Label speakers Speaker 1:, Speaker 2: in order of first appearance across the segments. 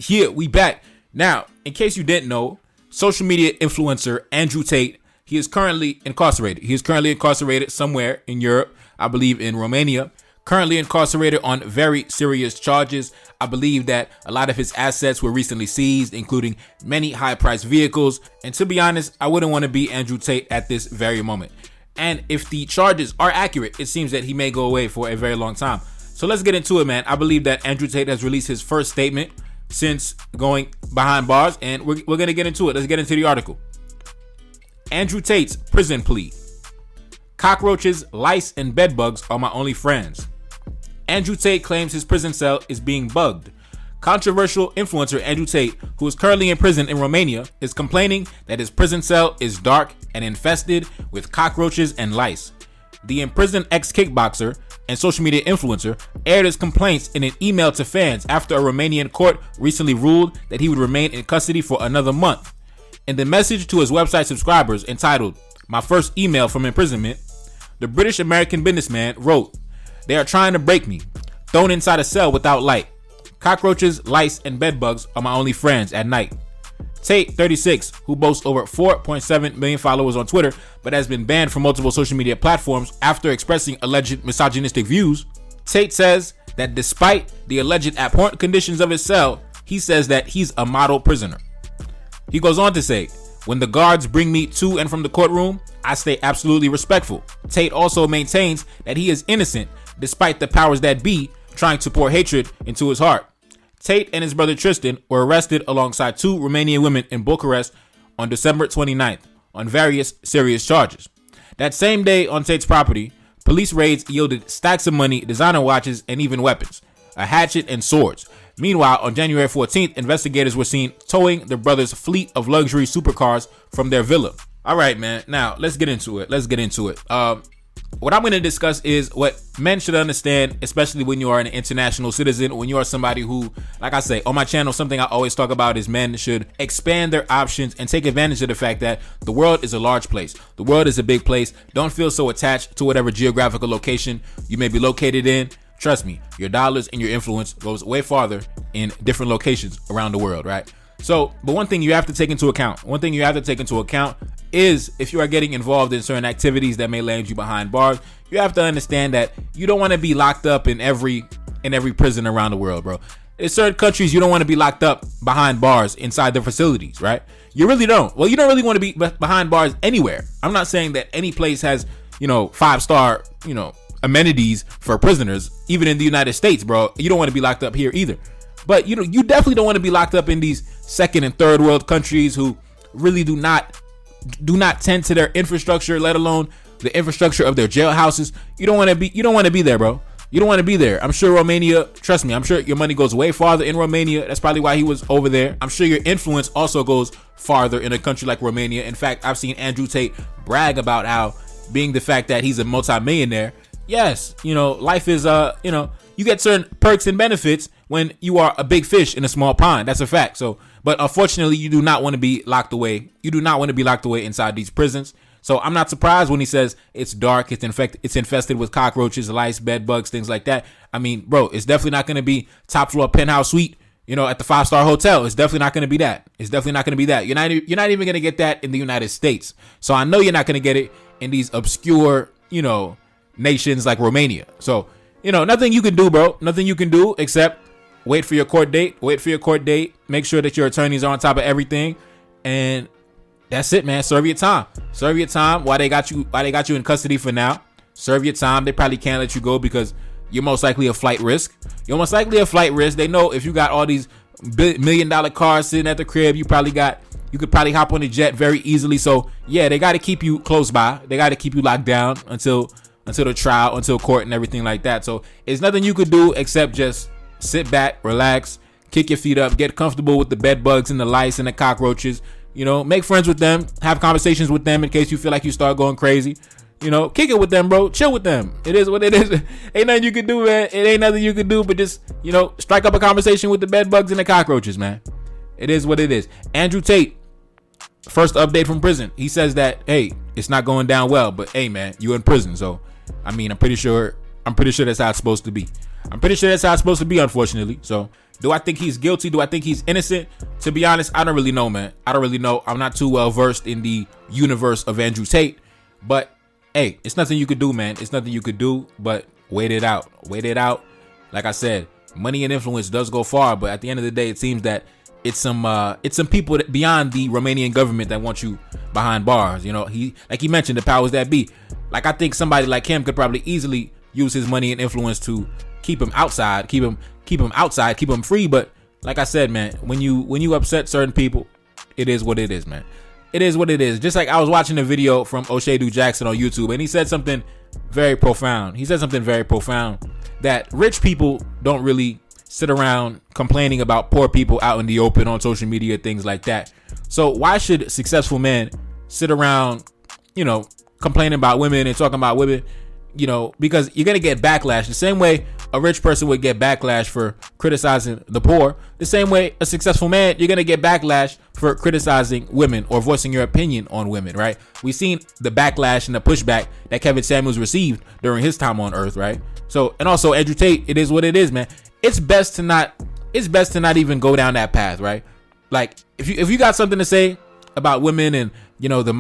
Speaker 1: Yeah, we back. Now, in case you didn't know, social media influencer Andrew Tate, he is currently incarcerated. He is currently incarcerated somewhere in Europe, I believe in Romania. Currently incarcerated on very serious charges. I believe that a lot of his assets were recently seized, including many high-priced vehicles. And to be honest, I wouldn't want to be Andrew Tate at this very moment. And if the charges are accurate, it seems that he may go away for a very long time. So let's get into it, man. I believe that Andrew Tate has released his first statement since going behind bars, and we're going to get into it. Let's get into the article. Andrew Tate's prison plea. Cockroaches, lice, and bedbugs are my only friends. Andrew Tate claims his prison cell is being bugged. Controversial influencer Andrew Tate, who is currently in prison in Romania, is complaining that his prison cell is dark and infested with cockroaches and lice. The imprisoned ex-kickboxer and social media influencer aired his complaints in an email to fans after a Romanian court recently ruled that he would remain in custody for another month. In the message to his website subscribers entitled, "My First Email from Imprisonment," the British-American businessman wrote, "They are trying to break me, thrown inside a cell without light. Cockroaches, lice, and bedbugs are my only friends at night." Tate, 36, who boasts over 4.7 million followers on Twitter, but has been banned from multiple social media platforms after expressing alleged misogynistic views. Tate says that despite the alleged abhorrent conditions of his cell, he says that he's a model prisoner. He goes on to say, "When the guards bring me to and from the courtroom, I stay absolutely respectful." Tate also maintains that he is innocent despite the powers that be trying to pour hatred into his heart. Tate and his brother Tristan were arrested alongside 2 Romanian women in Bucharest on December 29th on various serious charges. That same day on Tate's property, police raids yielded stacks of money, designer watches, and even weapons, a hatchet and swords. Meanwhile, on January 14th, investigators were seen towing the brothers' fleet of luxury supercars from their villa. All right, man. Now, let's get into it. What I'm going to discuss is what men should understand, especially when you are an international citizen, when you are somebody who, like I say, on my channel, something I always talk about is men should expand their options and take advantage of the fact that the world is a large place. The world is a big place. Don't feel so attached to whatever geographical location you may be located in. Trust me, your dollars and your influence goes way farther in different locations around the world, right? So, but one thing you have to take into account is if you are getting involved in certain activities that may land you behind bars, you have to understand that you don't want to be locked up in every prison around the world, bro. In certain countries, you don't want to be locked up behind bars inside their facilities, right? You really don't. Well, you don't really want to be behind bars anywhere. I'm not saying that any place has, 5-star, amenities for prisoners, even in the United States, bro. You don't want to be locked up here either. But you definitely don't want to be locked up in these second and third world countries who really do not tend to their infrastructure, let alone the infrastructure of their jailhouses. You don't want to be there, bro. You don't want to be there. I'm sure Romania, trust me, I'm sure your money goes way farther in Romania. That's probably why he was over there. I'm sure your influence also goes farther in a country like Romania. In fact, I've seen Andrew Tate brag about how being the fact that he's a multimillionaire, yes, life is, you get certain perks and benefits when you are a big fish in a small pond. That's a fact. So, but unfortunately, you do not want to be locked away. You do not want to be locked away inside these prisons. So I'm not surprised when he says it's dark, it's infested with cockroaches, lice, bed bugs, things like that. I mean, bro, it's definitely not going to be top floor penthouse suite, at the 5-star hotel. It's definitely not going to be that. You're not even going to get that in the United States. So I know you're not going to get it in these obscure, nations like Romania. So, nothing you can do, bro. Nothing you can do except wait for your court date. Make sure that your attorneys are on top of everything. And that's it, man. Serve your time. Why they got you in custody for now? Serve your time. They probably can't let you go because you're most likely a flight risk. They know if you got all these $1 million cars sitting at the crib, you could probably hop on a jet very easily. So yeah, they got to keep you close by. They got to keep you locked down until the trial, until court and everything like that. So it's nothing you could do except just sit back, relax, kick your feet up, get comfortable with the bed bugs and the lice and the cockroaches. Make friends with them, have conversations with them in case you feel like you start going crazy. Kick it with them, bro. Chill with them. It is what it is. Ain't nothing you can do, man. It ain't nothing you can do but just, strike up a conversation with the bed bugs and the cockroaches, man. It is what it is. Andrew Tate, first update from prison. He says that, hey, it's not going down well, but hey, man, you in prison. So, I mean, I'm pretty sure that's how it's supposed to be. Unfortunately. So, Do I think he's guilty? Do I think he's innocent? To be honest, I don't really know, man. I don't really know. I'm not too well versed in the universe of Andrew Tate. But, hey, it's nothing you could do, man. It's nothing you could do but wait it out. Wait it out. Like I said, money and influence does go far. But at the end of the day, it seems that it's some people that beyond the Romanian government that want you behind bars. You know, like he mentioned, the powers that be. Like, I think somebody like him could probably easily use his money and influence to keep him outside, keep him free. But like I said, man, when you upset certain people, it is what it is, man. It is what it is. Just like I was watching a video from O'Shea Jackson on YouTube, and he said something very profound. He said something very profound, that rich people don't really sit around complaining about poor people out in the open on social media, things like that. So why should successful men sit around, complaining about women and talking about women? Because you're going to get backlash the same way a rich person would get backlash for criticizing the poor. The same way a successful man, you're going to get backlash for criticizing women or voicing your opinion on women, right? We've seen the backlash and the pushback that Kevin Samuels received during his time on earth, right? So, and also Andrew Tate, it is what it is, man. It's best to not even go down that path, right? Like, if you got something to say about women and the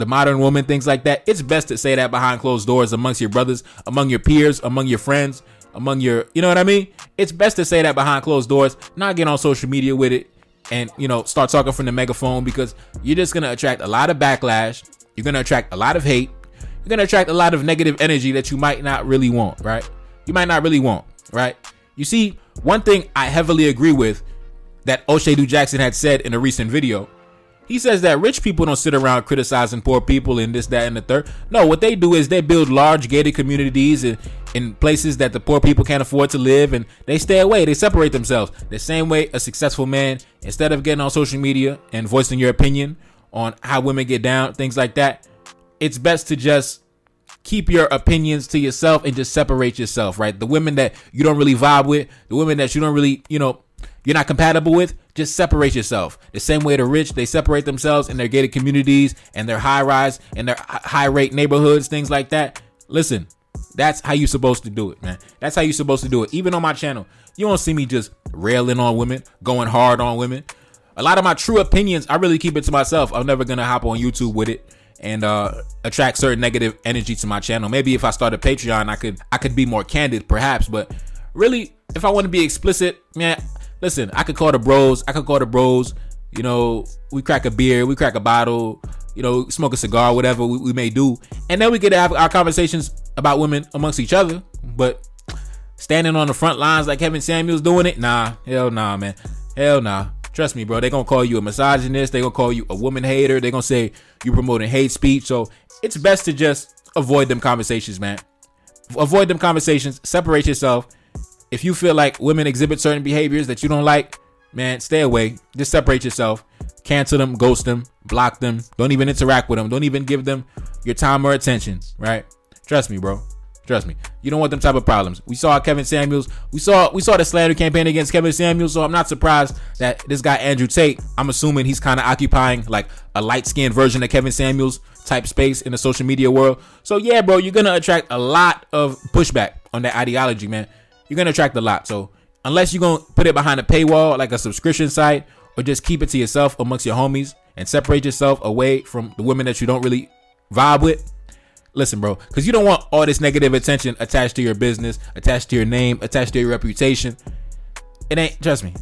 Speaker 1: modern woman, things like that, it's best to say that behind closed doors, amongst your brothers, among your peers, among your friends, among your, you know what I mean? It's best to say that behind closed doors, not get on social media with it and start talking from the megaphone, because you're just gonna attract a lot of backlash. You're gonna attract a lot of hate. You're gonna attract a lot of negative energy that you might not really want, right? You might not really want, right? You see, one thing I heavily agree with that O'Shea Jackson had said in a recent video. He says that rich people don't sit around criticizing poor people and this, that, and the third. No, what they do is they build large gated communities in places that the poor people can't afford to live, and they stay away. They separate themselves. The same way a successful man, instead of getting on social media and voicing your opinion on how women get down, things like that, it's best to just keep your opinions to yourself and just separate yourself, right? The women that you don't really vibe with, the women that you don't really, you're not compatible with, just separate yourself. The same way the rich, they separate themselves in their gated communities and their high rise and their high rate neighborhoods, things like that. Listen, that's how you're supposed to do it, man. That's how you're supposed to do it. Even on my channel, you don't see me just railing on women, going hard on women. A lot of my true opinions, I really keep it to myself. I'm never going to hop on YouTube with it and attract certain negative energy to my channel. Maybe if I started Patreon, I could be more candid, perhaps. But really, if I want to be explicit, man, listen, I could call the bros. We crack a beer, we crack a bottle, smoke a cigar, whatever we may do. And then we could have our conversations about women amongst each other. But standing on the front lines like Kevin Samuels doing it, nah, hell nah, man. Hell nah. Trust me, bro. They're going to call you a misogynist. They're going to call you a woman hater. They're going to say you promoting hate speech. So it's best to just avoid them conversations, man. Avoid them conversations. Separate yourself. If you feel like women exhibit certain behaviors that you don't like, man, stay away. Just separate yourself. Cancel them, ghost them, block them. Don't even interact with them. Don't even give them your time or attention, right? Trust me, bro. Trust me. You don't want them type of problems. We saw Kevin Samuels. We saw the slander campaign against Kevin Samuels. So I'm not surprised that this guy, Andrew Tate, I'm assuming he's kind of occupying like a light-skinned version of Kevin Samuels type space in the social media world. So yeah, bro, you're going to attract a lot of pushback on that ideology, man. You're going to attract a lot. So unless you're going to put it behind a paywall, like a subscription site, or just keep it to yourself amongst your homies and separate yourself away from the women that you don't really vibe with. Listen, bro, because you don't want all this negative attention attached to your business, attached to your name, attached to your reputation. It ain't, trust me.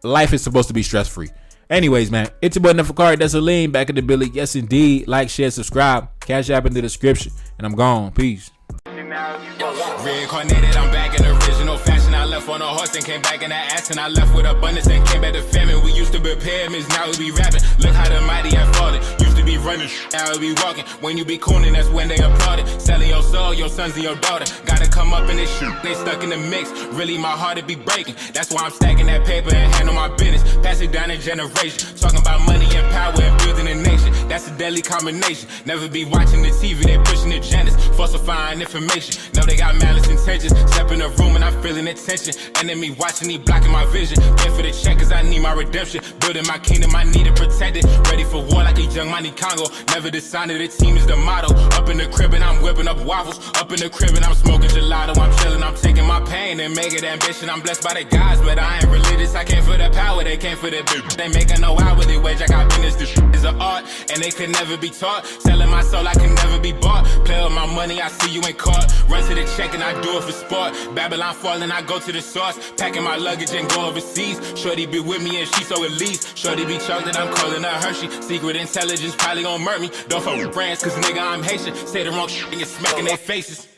Speaker 1: Life is supposed to be stress-free. Anyways, man, it's your boy Nefakari. That's a lean back in the Billy. Yes, indeed. Like, share, subscribe. Cash App in the description. And I'm gone. Peace.
Speaker 2: Reincarnated, I'm back in original fashion. I left on a horse and came back in the ass, and I left with abundance and came back to famine. We used to be pyramids, now we be rapping. Look how the mighty have fallen. Used to be running, now we be walking. When you be cooning, that's when they applauded. Selling your soul, your sons and your daughter. Gotta come up in this shit, they stuck in the mix. Really, my heart to be breaking. That's why I'm stacking that paper and handle my business. Pass it down in generation. Talking about money and power and building a nation. That's a deadly combination. Never be watching the TV, they pushing agendas, falsifying information. Know they got malice intentions. Step in the room and I'm feeling the tension. Enemy watching, he blocking my vision. Pay for the check cause I need my my redemption. Building my kingdom, I need to protect it. Ready for war like a young Money Congo. Never the sign of the team is the motto. Up in the crib and I'm whipping up waffles. Up in the crib and I'm smoking gelato. I'm chilling, I'm taking my pain and make it ambition. I'm blessed by the gods, but I ain't religious. I came for the power, they came for the bitch. They making no hourly wage, I got business. This is an art, and they could never be taught. Selling my soul, I can never be bought. Play with my money, I see you ain't caught. Run to the check and I do it for sport. Babylon falling, I go to the source. Packing my luggage and go overseas. Shorty be with me and she so elite. Shorty be chocolate, I'm calling her Hershey. Secret intelligence probably gon' murk me. Don't fuck with friends, cause nigga I'm Haitian. Say the wrong shit and you're smacking their faces.